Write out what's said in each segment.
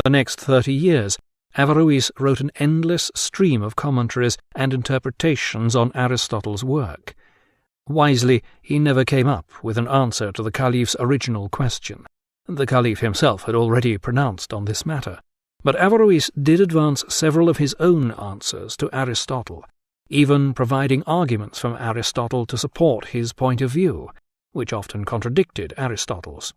the next 30 years, Averroes wrote an endless stream of commentaries and interpretations on Aristotle's work. Wisely, he never came up with an answer to the Caliph's original question. The Caliph himself had already pronounced on this matter, but Averroes did advance several of his own answers to Aristotle, even providing arguments from Aristotle to support his point of view, which often contradicted Aristotle's.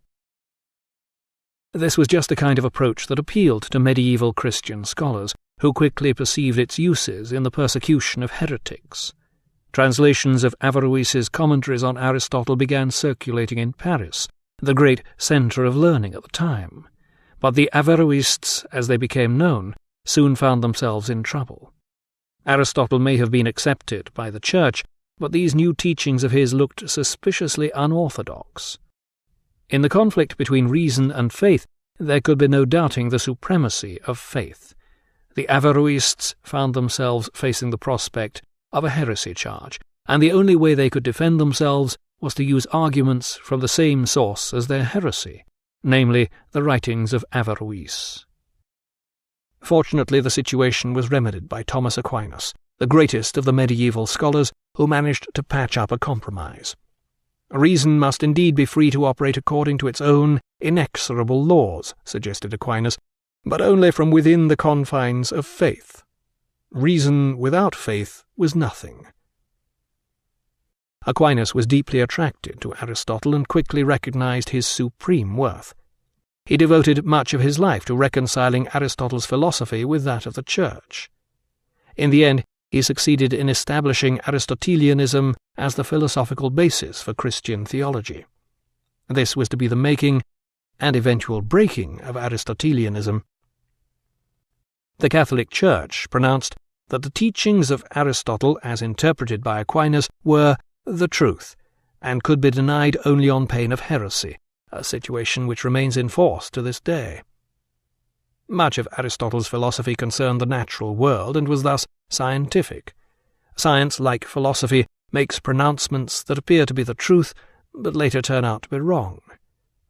This was just the kind of approach that appealed to medieval Christian scholars, who quickly perceived its uses in the persecution of heretics. Translations of Averroes's commentaries on Aristotle began circulating in Paris, the great centre of learning at the time, but the Averroists, as they became known, soon found themselves in trouble. Aristotle may have been accepted by the Church, but these new teachings of his looked suspiciously unorthodox. In the conflict between reason and faith, there could be no doubting the supremacy of faith. The Averroists found themselves facing the prospect of a heresy charge, and the only way they could defend themselves was to use arguments from the same source as their heresy, namely the writings of Averroes. Fortunately, the situation was remedied by Thomas Aquinas, the greatest of the medieval scholars, who managed to patch up a compromise. Reason must indeed be free to operate according to its own inexorable laws, suggested Aquinas, but only from within the confines of faith. Reason without faith was nothing. Aquinas was deeply attracted to Aristotle and quickly recognized his supreme worth. He devoted much of his life to reconciling Aristotle's philosophy with that of the Church. In the end, he succeeded in establishing Aristotelianism as the philosophical basis for Christian theology. This was to be the making and eventual breaking of Aristotelianism. The Catholic Church pronounced that the teachings of Aristotle, as interpreted by Aquinas, were the truth, and could be denied only on pain of heresy, a situation which remains in force to this day. Much of Aristotle's philosophy concerned the natural world and was thus scientific. Science, like philosophy, makes pronouncements that appear to be the truth, but later turn out to be wrong.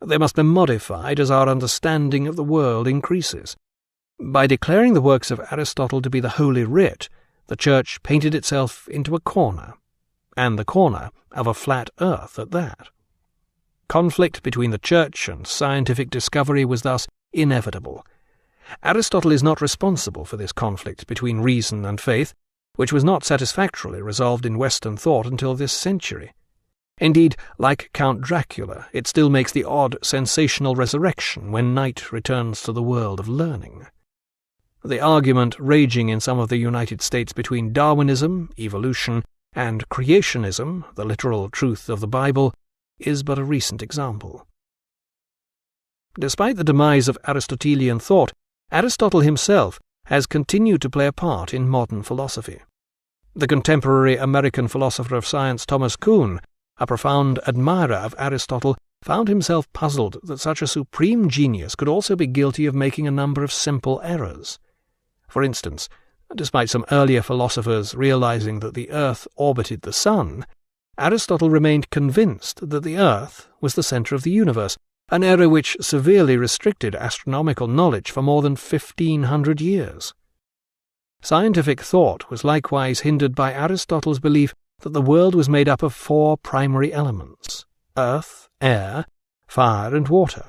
They must be modified as our understanding of the world increases. By declaring the works of Aristotle to be the Holy Writ, the Church painted itself into a corner, and the corner of a flat earth at that. Conflict between the Church and scientific discovery was thus inevitable. Aristotle is not responsible for this conflict between reason and faith, which was not satisfactorily resolved in Western thought until this century. Indeed, like Count Dracula, it still makes the odd, sensational resurrection when night returns to the world of learning. The argument raging in some of the United States between Darwinism, evolution, and creationism, the literal truth of the Bible, is but a recent example. Despite the demise of Aristotelian thought, Aristotle himself has continued to play a part in modern philosophy. The contemporary American philosopher of science Thomas Kuhn, a profound admirer of Aristotle, found himself puzzled that such a supreme genius could also be guilty of making a number of simple errors. For instance, despite some earlier philosophers realizing that the Earth orbited the Sun, Aristotle remained convinced that the Earth was the center of the universe, an error which severely restricted astronomical knowledge for more than 1,500 years. Scientific thought was likewise hindered by Aristotle's belief that the world was made up of 4 primary elements: earth, air, fire, and water.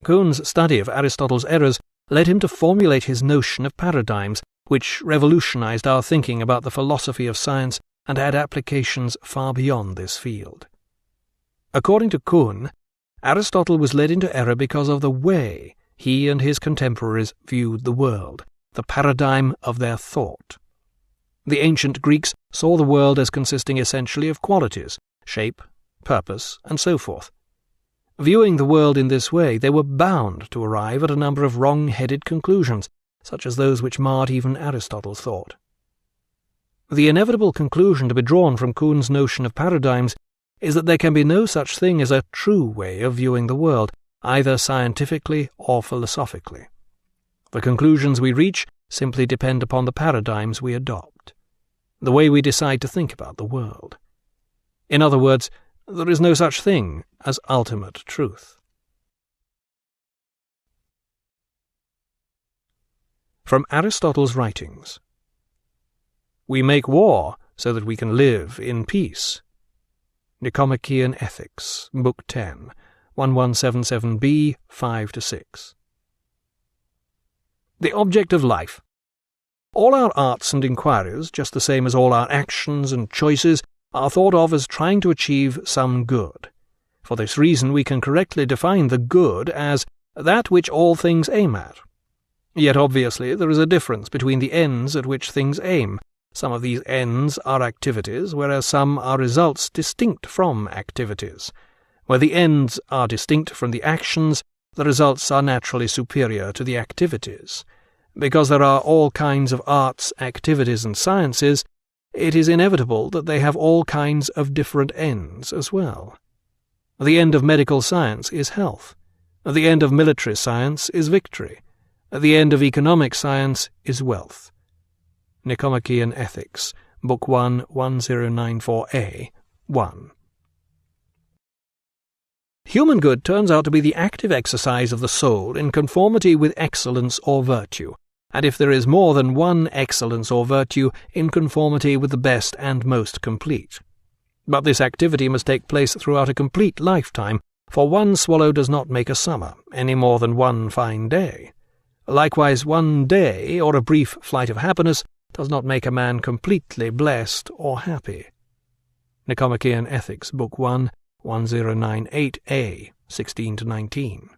Kuhn's study of Aristotle's errors led him to formulate his notion of paradigms, which revolutionized our thinking about the philosophy of science and had applications far beyond this field. According to Kuhn, Aristotle was led into error because of the way he and his contemporaries viewed the world, the paradigm of their thought. The ancient Greeks saw the world as consisting essentially of qualities, shape, purpose, and so forth. Viewing the world in this way, they were bound to arrive at a number of wrong-headed conclusions, such as those which marred even Aristotle's thought. The inevitable conclusion to be drawn from Kuhn's notion of paradigms is that there can be no such thing as a true way of viewing the world, either scientifically or philosophically. The conclusions we reach simply depend upon the paradigms we adopt, the way we decide to think about the world. In other words, there is no such thing as ultimate truth. From Aristotle's writings. We make war so that we can live in peace. Nicomachean Ethics, Book 10, 1177b, 5-6. The object of life. All our arts and inquiries, just the same as all our actions and choices, are thought of as trying to achieve some good. For this reason we can correctly define the good as that which all things aim at. Yet obviously there is a difference between the ends at which things aim. Some of these ends are activities, whereas some are results distinct from activities. Where the ends are distinct from the actions, the results are naturally superior to the activities. Because there are all kinds of arts, activities, and sciences, it is inevitable that they have all kinds of different ends as well. The end of medical science is health. The end of military science is victory. The end of economic science is wealth. Nicomachean Ethics, Book 1, 1094a, 1. Human good turns out to be the active exercise of the soul in conformity with excellence or virtue, and if there is more than one excellence or virtue, in conformity with the best and most complete. But this activity must take place throughout a complete lifetime, for one swallow does not make a summer, any more than one fine day. Likewise, one day, or a brief flight of happiness, does not make a man completely blessed or happy. Nicomachean Ethics, Book 1, 1098a, 16-19.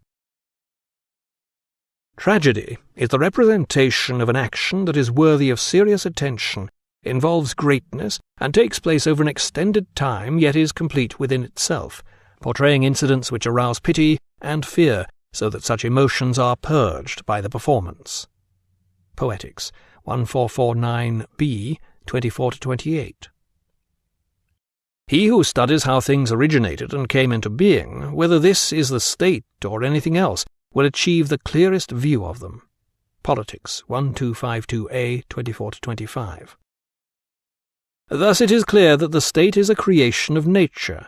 Tragedy is the representation of an action that is worthy of serious attention, involves greatness, and takes place over an extended time, yet is complete within itself, portraying incidents which arouse pity and fear, so that such emotions are purged by the performance. Poetics, 1449b, 24-28. He who studies how things originated and came into being, whether this is the state or anything else, will achieve the clearest view of them. Politics, 1252a, 24-25. Thus it is clear that the state is a creation of nature,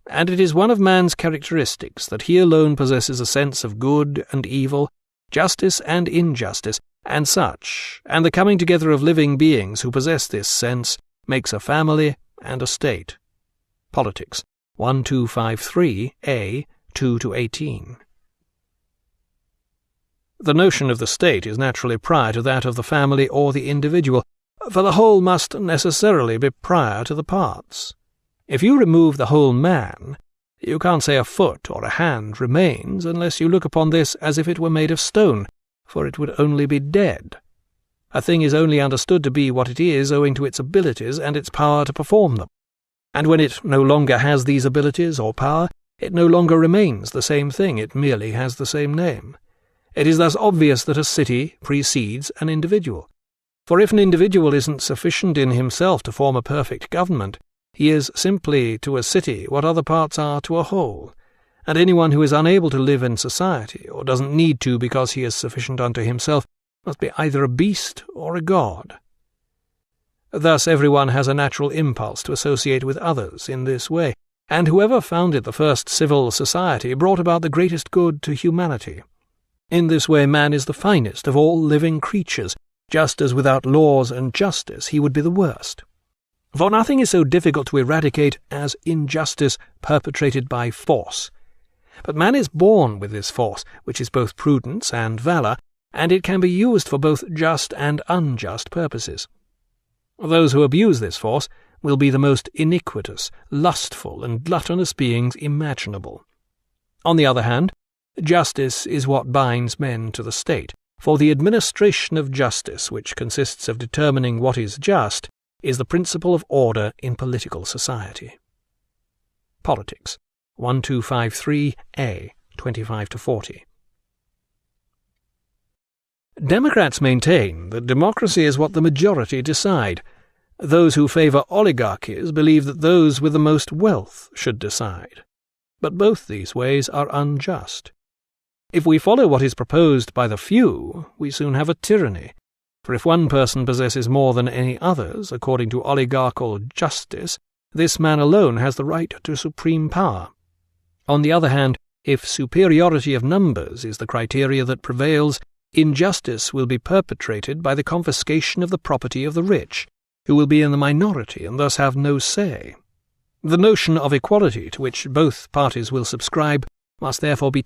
and it is one of man's characteristics that he alone possesses a sense of good and evil, justice and injustice, and such, and the coming together of living beings who possess this sense makes a family and a state. Politics, 1253a, 2-18. The notion of the state is naturally prior to that of the family or the individual, for the whole must necessarily be prior to the parts. If you remove the whole man, you can't say a foot or a hand remains unless you look upon this as if it were made of stone, for it would only be dead. A thing is only understood to be what it is owing to its abilities and its power to perform them. And when it no longer has these abilities or power, it no longer remains the same thing, it merely has the same name. It is thus obvious that a city precedes an individual. For if an individual isn't sufficient in himself to form a perfect government, he is simply to a city what other parts are to a whole, and anyone who is unable to live in society, or doesn't need to because he is sufficient unto himself, must be either a beast or a god. Thus everyone has a natural impulse to associate with others in this way, and whoever founded the first civil society brought about the greatest good to humanity. In this way man is the finest of all living creatures, just as without laws and justice he would be the worst. For nothing is so difficult to eradicate as injustice perpetrated by force. But man is born with this force, which is both prudence and valour, and it can be used for both just and unjust purposes. Those who abuse this force will be the most iniquitous, lustful, and gluttonous beings imaginable. On the other hand, justice is what binds men to the state, for the administration of justice, which consists of determining what is just, is the principle of order in political society. Politics, 1253a, 25-40. Democrats maintain that democracy is what the majority decide. Those who favour oligarchies believe that those with the most wealth should decide. But both these ways are unjust. If we follow what is proposed by the few, we soon have a tyranny. For if one person possesses more than any others, according to oligarchical justice, this man alone has the right to supreme power. On the other hand, if superiority of numbers is the criteria that prevails, injustice will be perpetrated by the confiscation of the property of the rich, who will be in the minority and thus have no say. The notion of equality to which both parties will subscribe must therefore be